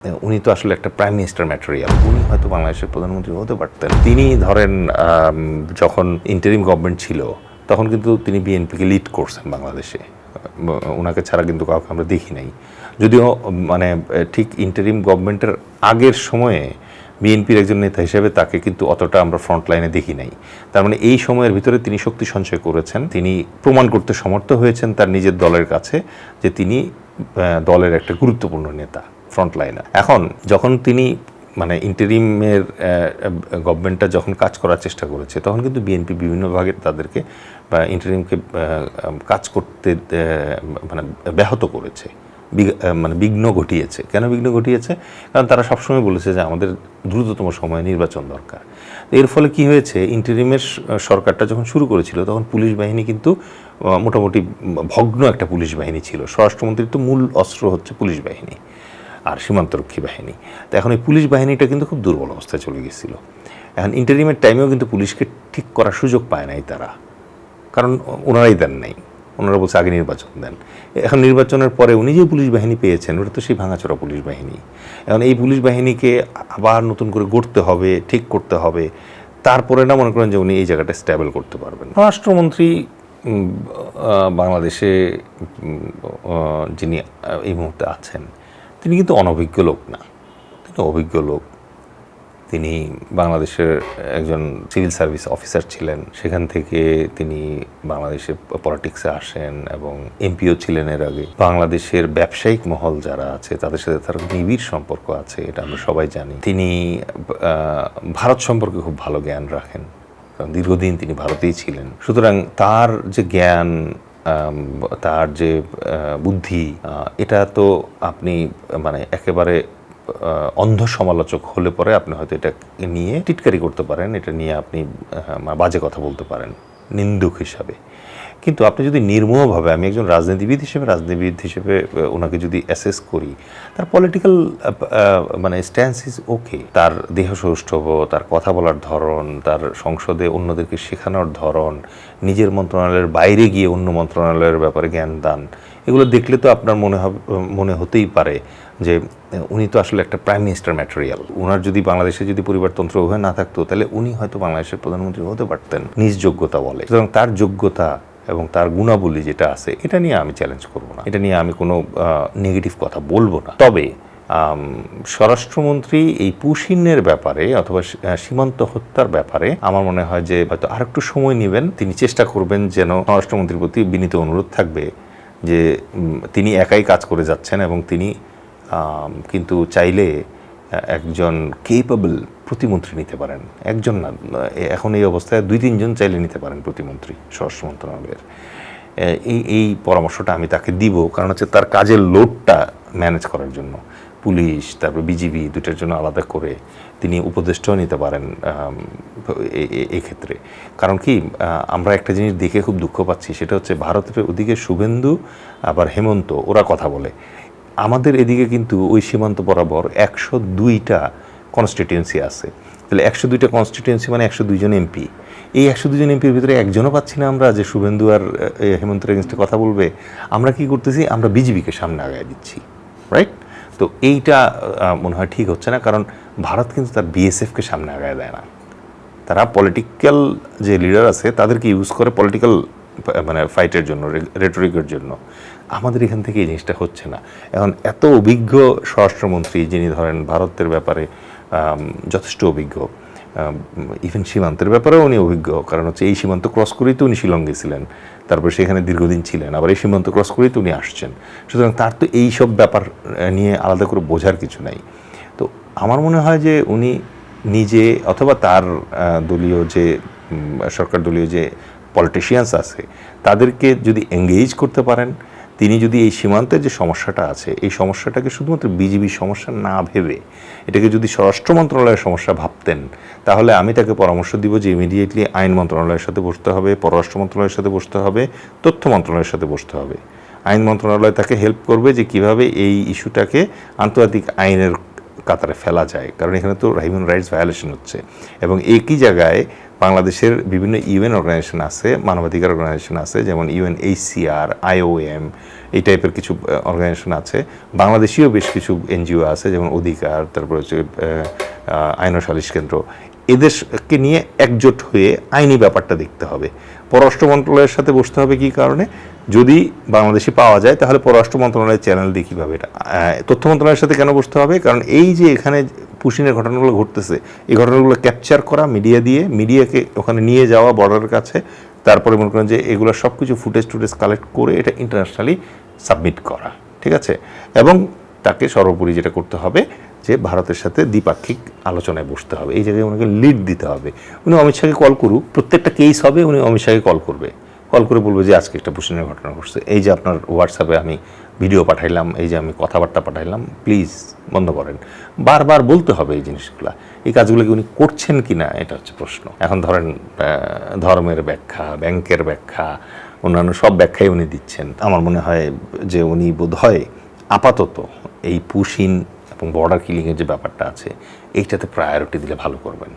উনি তো আসলে একটা প্রাইম মিনিস্টার ম্যাটেরিয়াল। উনি হয়তো বাংলাদেশের প্রধানমন্ত্রী হতে পারতেন। তিনি ধরেন যখন ইন্টারিম গভর্নমেন্ট ছিল তখন কিন্তু তিনি বিএনপিকে লিড করছেন বাংলাদেশে। ওনাকে ছাড়া কিন্তু কাউকে আমরা দেখি নাই। যদিও মানে ঠিক ইন্টারিম গভর্নমেন্টের আগের সময়ে বিএনপির একজন নেতা হিসেবে তাকে কিন্তু অতটা আমরা ফ্রন্ট লাইনে দেখি নাই। তার মানে এই সময়ের ভিতরে তিনি শক্তি সঞ্চয় করেছেন, তিনি প্রমাণ করতে সমর্থ হয়েছেন তার নিজের দলের কাছে যে তিনি দলের একটা গুরুত্বপূর্ণ নেতা, ফ্রন্ট লাইনার। এখন যখন তিনি মানে ইন্টারিমের গভর্নমেন্টটা যখন কাজ করার চেষ্টা করেছে তখন কিন্তু বিএনপি বিভিন্ন ভাগে তাদেরকে বা ইন্টারিমকে কাজ করতে মানে ব্যাহত করেছে, মানে বিঘ্ন ঘটিয়েছে। কেন বিঘ্ন ঘটিয়েছে? কারণ তারা সবসময় বলেছে যে আমাদের দ্রুততম সময়ে নির্বাচন দরকার। এর ফলে কি হয়েছে, ইন্টারিমের সরকারটা যখন শুরু করেছিল তখন পুলিশ বাহিনী কিন্তু মোটামুটি ভগ্ন একটা পুলিশ বাহিনী ছিল। স্বরাষ্ট্রমন্ত্রীর তো মূল অস্ত্র হচ্ছে পুলিশ বাহিনী আর সীমান্তরক্ষী বাহিনী। তো এখন এই পুলিশ বাহিনীটা কিন্তু খুব দুর্বল অবস্থায় চলে গেছিল। এখন ইন্টারিমের টাইমেও কিন্তু পুলিশকে ঠিক করার সুযোগ পায় নাই তারা, কারণ ওনারাই দেন নাই। ওনারা বলছে আগে নির্বাচন দেন। এখন নির্বাচনের পরে উনি যে পুলিশ বাহিনী পেয়েছেন ওটা তো সেই ভাঙাচোরা পুলিশ বাহিনী। এখন এই পুলিশ বাহিনীকে আবার নতুন করে গড়তে হবে, ঠিক করতে হবে, তারপরে না মনে করেন যে উনি এই জায়গাটা স্ট্যাবল করতে পারবেন। স্বরাষ্ট্রমন্ত্রী বাংলাদেশে যিনি এই মুহূর্তে আছেন তিনি কিন্তু অনভিজ্ঞ লোক না, তিনি অভিজ্ঞ লোক। তিনি বাংলাদেশের একজন সিভিল সার্ভিস অফিসার ছিলেন, সেখান থেকে তিনি বাংলাদেশের পলিটিক্সে আসেন এবং এমপিও ছিলেন এর আগে। বাংলাদেশের ব্যবসায়িক মহল যারা আছে তাদের সাথে তার নিবিড় সম্পর্ক আছে, এটা আমরা সবাই জানি। তিনি ভারত সম্পর্কে খুব ভালো জ্ঞান রাখেন, কারণ দীর্ঘদিন তিনি ভারতেই ছিলেন। সুতরাং তার যে জ্ঞান, তার যে বুদ্ধি, এটা তো আপনি মানে একেবারে অন্ধ সমালোচক হলে পরে আপনি হয়তো এটা নিয়ে টিটকারি করতে পারেন, এটা নিয়ে আপনি বাজে কথা বলতে পারেন নিন্দুক হিসাবে। কিন্তু আপনি যদি নির্মোহভাবে, আমি একজন রাজনীতিবিদ হিসেবে ওনাকে যদি অ্যাসেস করি, তার পলিটিক্যাল মানে স্ট্যান্স ইজ ওকে, তার দেহ সৌষ্ঠব, তার কথা বলার ধরন, তার সংসদে অন্যদেরকে শেখানোর ধরন, নিজের মন্ত্রণালয়ের বাইরে গিয়ে অন্য মন্ত্রণালয়ের ব্যাপারে জ্ঞান দান, এগুলো দেখলে তো আপনার মনে হতেই পারে যে উনি তো আসলে একটা প্রাইম মিনিস্টার ম্যাটেরিয়াল। ওনার যদি বাংলাদেশে যদি পরিবারতন্ত্র হয়ে না থাকতো তাহলে উনি হয়তো বাংলাদেশের প্রধানমন্ত্রী হতে পারতেন নিজ যোগ্যতা বলে। সুতরাং তার যোগ্যতা এবং তার গুণাবলী যেটা আছে এটা নিয়ে আমি চ্যালেঞ্জ করব না, এটা নিয়ে আমি কোনো নেগেটিভ কথা বলবো না। তবে স্বরাষ্ট্রমন্ত্রী এই পুশিনের ব্যাপারে অথবা সীমান্ত হত্যার ব্যাপারে আমার মনে হয় যে হয়তো আরেকটু সময় নেবেন। তিনি চেষ্টা করবেন, যেন স্বরাষ্ট্রমন্ত্রীর প্রতি বিনীত অনুরোধ থাকবে যে তিনি একাই কাজ করে যাচ্ছেন এবং তিনি কিন্তু চাইলে একজন কেপেবল প্রতিমন্ত্রী নিতে পারেন, একজন না, এখন এই অবস্থায় 2-3 জন চাইলে নিতে পারেন প্রতিমন্ত্রী স্বরাষ্ট্র মন্ত্রণালয়ের। এই পরামর্শটা আমি তাকে দিব, কারণ হচ্ছে তার কাজের লোডটা ম্যানেজ করার জন্য পুলিশ তারপর বিজিবি দুটার জন্য আলাদা করে তিনি উপদেষ্টাও নিতে পারেন এই ক্ষেত্রে। কারণ কি, আমরা একটা জিনিস দেখে খুব দুঃখ পাচ্ছি, সেটা হচ্ছে ভারতের ওদিকে শুভেন্দু আবার হেমন্ত ওরা কথা বলে, আমাদের এদিকে কিন্তু ওই সীমান্ত বরাবর 102টা কনস্টিটিউয়েন্সি আছে। তাহলে 102টা কনস্টিটিউয়েন্সি মানে 102 জন এমপি। এই 102 জন এমপির ভিতরে একজনও পাচ্ছি না আমরা যে শুভেন্দু আর হেমন্তের এগেনস্টে কথা বলবে। আমরা কি করতেছি, আমরা বিজেপিকে সামনে আগায় দিচ্ছি, রাইট? তো এইটা মনে হয় ঠিক হচ্ছে না, কারণ ভারত কিন্তু তার বিএসএফকে সামনে আগায় দেয় না। তারা পলিটিক্যাল যে লিডার আছে তাদেরকে ইউজ করে পলিটিক্যাল মানে ফাইটের জন্য, রেটরিকের জন্য। আমাদের এখান থেকে এই জিনিসটা হচ্ছে না। এখন এত অভিজ্ঞ স্বরাষ্ট্রমন্ত্রী যিনি ধরেন ভারতের ব্যাপারে যথেষ্ট অভিজ্ঞ, ইভেন সীমান্তের ব্যাপারেও উনি অভিজ্ঞ, কারণ হচ্ছে এই সীমান্ত ক্রস করেই তো উনি শিলং গেছিলেন, তারপর সেখানে দীর্ঘদিন ছিলেন, আবার এই সীমান্ত ক্রস করেই তো উনি আসছেন। সুতরাং তার তো এই সব ব্যাপার নিয়ে আলাদা করে বোঝার কিছু নাই। তো আমার মনে হয় যে উনি নিজে অথবা তার দলীয় যে সরকার দলীয় যে পলিটিশিয়ানস আছে তাদেরকে যদি এঙ্গেজ করতে পারেন, তিনি যদি এই সীমান্তের যে সমস্যাটা আছে এই সমস্যাটাকে শুধুমাত্র বিজিবির সমস্যা না ভেবে এটাকে যদি স্বরাষ্ট্র মন্ত্রণালয়ের সমস্যা ভাবতেন, তাহলে আমি তাকে পরামর্শ দিব যে ইমিডিয়েটলি আইন মন্ত্রণালয়ের সাথে বসতে হবে, পররাষ্ট্র মন্ত্রণালয়ের সাথে বসতে হবে, তথ্য মন্ত্রণালয়ের সাথে বসতে হবে। আইন মন্ত্রণালয় তাকে হেল্প করবে যে কিভাবে এই ইস্যুটাকে আন্তর্জাতিক আইনের কাতারে ফেলা যায়, কারণ এখানে তো হিউম্যান রাইটস ভায়োলেশন হচ্ছে। এবং একই জায়গায় বাংলাদেশের বিভিন্ন ইউএন অর্গানাইজেশন আছে, মানবাধিকার অর্গানাইজেশন আছে, যেমন UNHCR, IOM, এই টাইপের কিছু অর্গানাইজেশন আছে। বাংলাদেশীয় বেশ কিছু এনজিও আছে, যেমন অধিকার, তারপর হচ্ছে আইন ও সালিশ কেন্দ্র। এদেরকে নিয়ে একজোট হয়ে আইনি ব্যাপারটা দেখতে হবে। পররাষ্ট্র মন্ত্রণালয়ের সাথে বসতে হবে কি কারণে? যদি বাংলাদেশি পাওয়া যায় তাহলে পররাষ্ট্র মন্ত্রণালয়ের চ্যানেল দিয়ে কীভাবে এটা, তথ্য মন্ত্রণালয়ের সাথে কেন বসতে হবে? কারণ এই যে এখানে পুশিনের ঘটনাগুলো ঘটতেছে, এই ঘটনাগুলো ক্যাপচার করা মিডিয়া দিয়ে, মিডিয়াকে ওখানে নিয়ে যাওয়া বর্ডারের কাছে, তারপরে মনে করেন যে এগুলো সব কিছু ফুটেজ কালেক্ট করে এটা ইন্টারন্যাশনালি সাবমিট করা, ঠিক আছে? এবং তাকে সর্বোপরি যেটা করতে হবে যে ভারতের সাথে দ্বিপাক্ষিক আলোচনায় বসতে হবে। এই জায়গায় ওনাকে লিড দিতে হবে। উনি অমিত শাহকে কল করুক, প্রত্যেকটা কেস হবে উনি অমিত শাহকে কল করবে, কল করে বলবে যে আজকে একটা পুশিনের ঘটনা ঘটছে, এই যে আপনার হোয়াটসঅ্যাপে আমি ভিডিও পাঠাইলাম, এই যে আমি কথাবার্তা পাঠাইলাম, প্লিজ বন্ধ করেন। বারবার বলতে হবে এই জিনিসগুলো। এই কাজগুলো কি উনি করছেন কি না, এটা হচ্ছে প্রশ্ন। এখন ধরেন ধর্মের ব্যাখ্যা, ব্যাংকের ব্যাখ্যা, অন্যান্য সব ব্যাখ্যাই উনি দিচ্ছেন। আমার মনে হয় যে উনি বোধহয় আপাতত এই পুশিন এবং বর্ডার কিলিংয়ের যে ব্যাপারটা আছে এইটাতে প্রায়োরিটি দিলে ভালো করবেন।